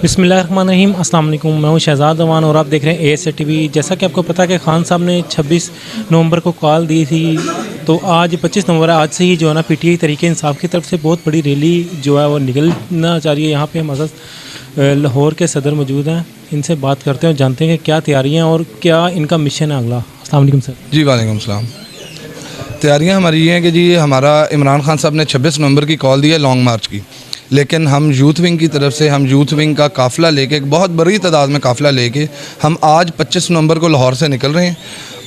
बिस्मिल्लाहिर्रहमानिर्रहीम, अस्सलाम वालेकुम। मैं हूं शहजाद अमान और आप देख रहे हैं ASA TV। जैसा कि आपको पता है कि खान साहब ने 26 नवंबर को कॉल दी थी, तो आज 25 नवंबर है। आज से ही जो है ना PTI तहरीक इंसाफ की तरफ से बहुत बड़ी रैली जो है वो निकलना चाह रही है। यहाँ पे हमारे साथ लाहौर के सदर मौजूद हैं, इनसे बात करते हैं और जानते हैं कि क्या तैयारियाँ और क्या इनका मिशन है अगला। अस्सलाम वालेकुम सर। जी वालेकुम सलाम। तैयारियां हमारी ये हैं कि जी हमारा इमरान खान साहब ने 26 नवंबर की कॉल दी है लॉन्ग मार्च की, लेकिन हम यूथ विंग की तरफ से हम यूथ विंग का काफ़िला लेके, एक बहुत बड़ी तादाद में काफ़िला लेके हम आज 25 नवंबर को लाहौर से निकल रहे हैं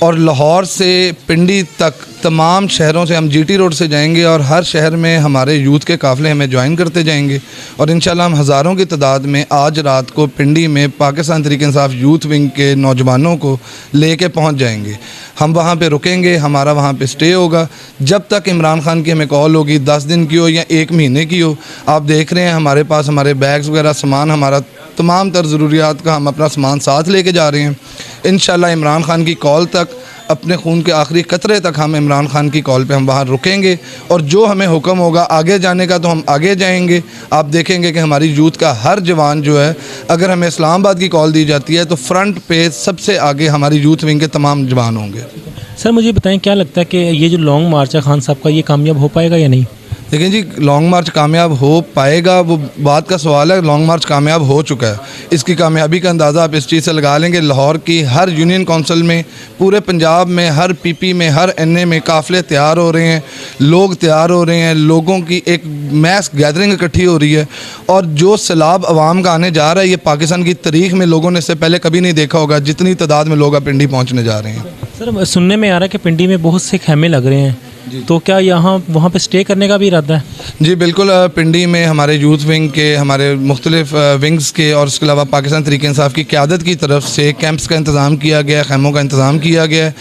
और लाहौर से पिंडी तक तमाम शहरों से हम GT रोड से जाएंगे और हर शहर में हमारे यूथ के काफ़िले हमें ज्वाइन करते जाएंगे और इंशाल्लाह हम हज़ारों की तादाद में आज रात को पिंडी में पाकिस्तान तहरीक इंसाफ यूथ विंग के नौजवानों को लेके पहुंच जाएंगे। हम वहाँ पे रुकेंगे, हमारा वहाँ पे स्टे होगा जब तक इमरान खान की हमें कॉल होगी, 10 दिन की हो या 1 महीने की हो। आप देख रहे हैं हमारे पास हमारे बैग्स वगैरह सामान, हमारा तमाम तर ज़रूरियात का हम अपना सामान साथ लेके जा रहे हैं। इंशाल्लाह इमरान खान की कॉल तक, अपने खून के आखिरी कतरे तक हम इमरान खान की कॉल पे हम वहाँ रुकेंगे और जो हमें हुक्म होगा आगे जाने का तो हम आगे जाएंगे। आप देखेंगे कि हमारी यूथ का हर जवान जो है, अगर हमें इस्लामाबाद की कॉल दी जाती है तो फ्रंट पे सबसे आगे हमारी यूथ विंग के तमाम जवान होंगे। सर मुझे बताएं, क्या लगता है कि ये जो लॉन्ग मार्च है खान साहब का, ये कामयाब हो पाएगा या नहीं? लेकिन जी लॉन्ग मार्च कामयाब हो पाएगा वो बात का सवाल है। लॉन्ग मार्च कामयाब हो चुका है, इसकी कामयाबी का अंदाज़ा आप इस चीज़ से लगा लेंगे। लाहौर की हर यूनियन काउंसिल में, पूरे पंजाब में, हर PP में, हर NA में काफ़िले तैयार हो रहे हैं, लोग तैयार हो रहे हैं, लोगों की एक मैस गैदरिंग इकट्ठी हो रही है और जो सैलाब आवाम का आने जा रहा है, ये पाकिस्तान की तारीख में लोगों ने इससे पहले कभी नहीं देखा होगा जितनी तादाद में लोग अब पिंडी पहुँचने जा रहे हैं। सर सुनने में आ रहा है कि पिंडी में बहुत से खेमे लग रहे हैं, तो क्या यहाँ वहाँ पे स्टे करने का भी इरादा है? जी बिल्कुल। पिंडी में हमारे यूथ विंग के, हमारे मुख्तलिफ विंग्स के और उसके अलावा पाकिस्तान तहरीक इंसाफ की क़यादत की तरफ से कैंप्स का इंतज़ाम किया गया, खैमों का इंतज़ाम किया गया है।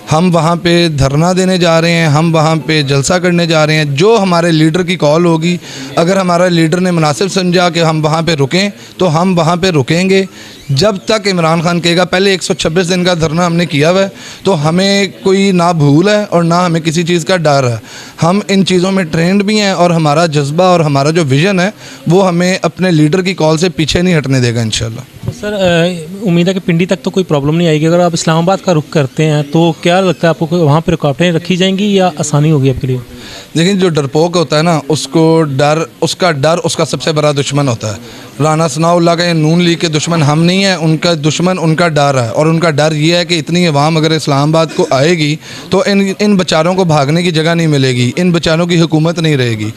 हम वहाँ पे धरना देने जा रहे हैं, हम वहाँ पे जलसा करने जा रहे हैं। जो हमारे लीडर की कॉल होगी, अगर हमारा लीडर ने मुनासिब समझा कि हम वहाँ पे रुकें तो हम वहाँ पे रुकेंगे जब तक इमरान खान कहेगा। पहले 126 दिन का धरना हमने किया हुआ है, तो हमें कोई ना भूल है और ना हमें किसी चीज़ का डर है। हम इन चीज़ों में ट्रेंड भी हैं और हमारा जज्बा और हमारा जो विज़न है वो हमें अपने लीडर की कॉल से पीछे नहीं हटने देगा इंशाल्लाह। तो सर उम्मीद है कि पिंडी तक तो कोई प्रॉब्लम नहीं आएगी। अगर आप इस्लामाबाद का रुख करते हैं तो क्या लगता है आपको, वहाँ पर रुकावटें रखी जाएंगी या आसानी होगी आपके लिए? लेकिन जो डरपोक होता है ना, उसका डर उसका सबसे बड़ा दुश्मन होता है। राना सनाउल्लाह का ये नून लीग के दुश्मन हम नहीं है, उनका दुश्मन उनका डर है और उनका डर ये है कि इतनी अवाम अगर इस्लामाबाद को आएगी तो इन बेचारों को भागने की जगह नहीं मिलेगी, इन बेचारों की हुकूमत नहीं रहेगी।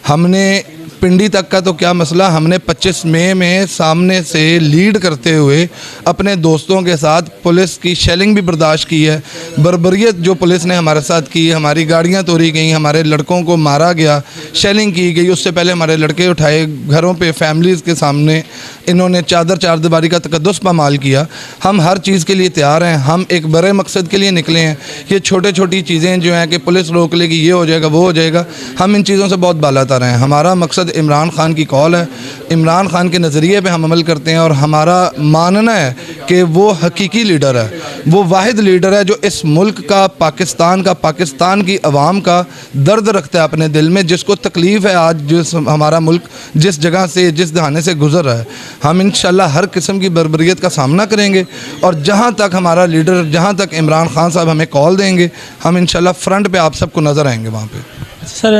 हमने पिंडी तक का तो क्या मसला, हमने 25 मई में सामने से लीड करते हुए अपने दोस्तों के साथ पुलिस की शेलिंग भी बर्दाश्त की है। बर्बरियत जो पुलिस ने हमारे साथ की, हमारी गाड़ियां तोड़ी गई, हमारे लड़कों को मारा गया, शेलिंग की गई। उससे पहले हमारे लड़के उठाए, घरों पे फैमिलीज़ के सामने इन्होंने चार दीवारी का तकद्दुस पामाल किया। हम हर चीज़ के लिए तैयार हैं, हम एक बड़े मकसद के लिए निकले हैं। ये छोटी चीज़ें जो हैं कि पुलिस रोक लेगी, ये हो जाएगा, वो हो जाएगा, हम इन चीज़ों से बहुत बालातर हैं। हमारा मकसद इमरान खान की कॉल है, इमरान खान के नज़रिए पे हम अमल करते हैं और हमारा मानना है कि वो हकीकी लीडर है, वो वाहिद लीडर है जो इस मुल्क का, पाकिस्तान की आवाम का दर्द रखता है अपने दिल में, जिसको तकलीफ़ है आज जिस हमारा मुल्क जिस जगह से, जिस दहाने से गुजर रहा है। हम इंशाल्लाह हर किस्म की बर्बरियत का सामना करेंगे और जहाँ तक हमारा लीडर, जहाँ तक इमरान खान साहब हमें कॉल देंगे, हम इंशाल्लाह फ्रंट पे आप सबको नज़र आएंगे वहाँ पे। सर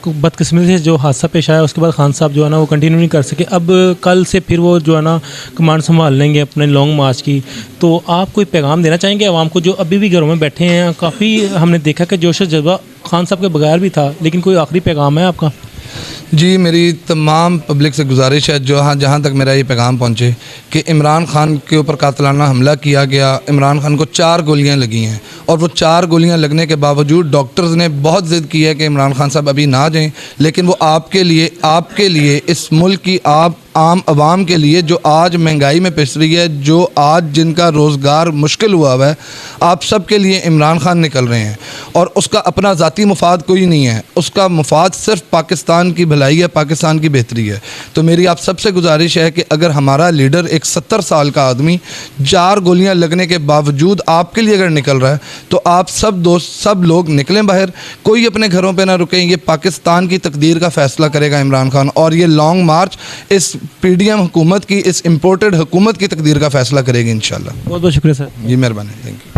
बदकिस्मती से जो हादसा पेश आया उसके बाद खान साहब जो है ना वो कंटिन्यू नहीं कर सके। अब कल से फिर वो जो है ना कमांड संभाल लेंगे अपने लॉन्ग मार्च की, तो आप कोई पैगाम देना चाहेंगे आवाम को जो अभी भी घरों में बैठे हैं? काफ़ी हमने देखा कि जोश जज्बा खान साहब के बगैर भी था, लेकिन कोई आखिरी पैगाम है आपका? जी मेरी तमाम पब्लिक से गुजारिश है, जहाँ तक मेरा ये पैगाम पहुँचे कि इमरान खान के ऊपर कातिलाना हमला किया गया। इमरान खान को 4 गोलियाँ लगी हैं और वो 4 गोलियाँ लगने के बावजूद डॉक्टर्स ने बहुत ज़िद की है कि इमरान खान साहब अभी ना जाएं, लेकिन वो आपके लिए इस मुल्क की आम आवाम के लिए जो आज महंगाई में पिस रही है, जो आज जिनका रोज़गार मुश्किल हुआ है, आप सब के लिए इमरान खान निकल रहे हैं और उसका अपना ज़ाती मुफाद कोई नहीं है, उसका मुफाद सिर्फ पाकिस्तान की भलाई है, पाकिस्तान की बेहतरी है। तो मेरी आप सबसे गुजारिश है कि अगर हमारा लीडर एक 70 साल का आदमी 4 गोलियां लगने के बावजूद आपके लिए अगर निकल रहा है तो आप सब दोस्त, सब लोग निकलें बाहर, कोई अपने घरों पे ना रुकें। ये पाकिस्तान की तकदीर का फ़ैसला करेगा इमरान खान और ये लॉन्ग मार्च इस PDM हुकूमत की, इस इम्पोर्टेड हुकूमत की तकदीर का फ़ैसला करेगी इंशाल्लाह। बहुत बहुत शुक्रिया सर। जी मेहरबानी, थैंक यू।